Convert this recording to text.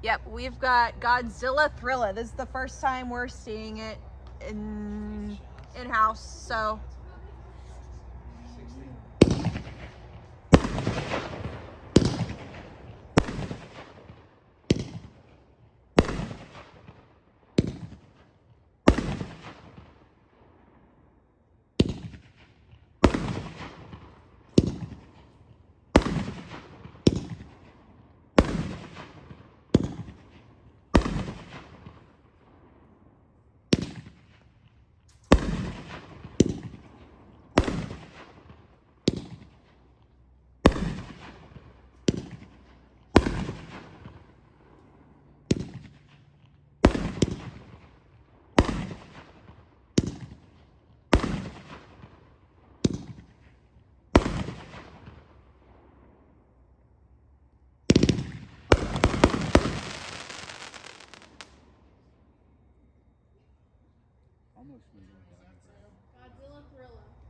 Yep, we've got Godzilla Thrilla. This is the first time we're seeing it in-house, so. Almost.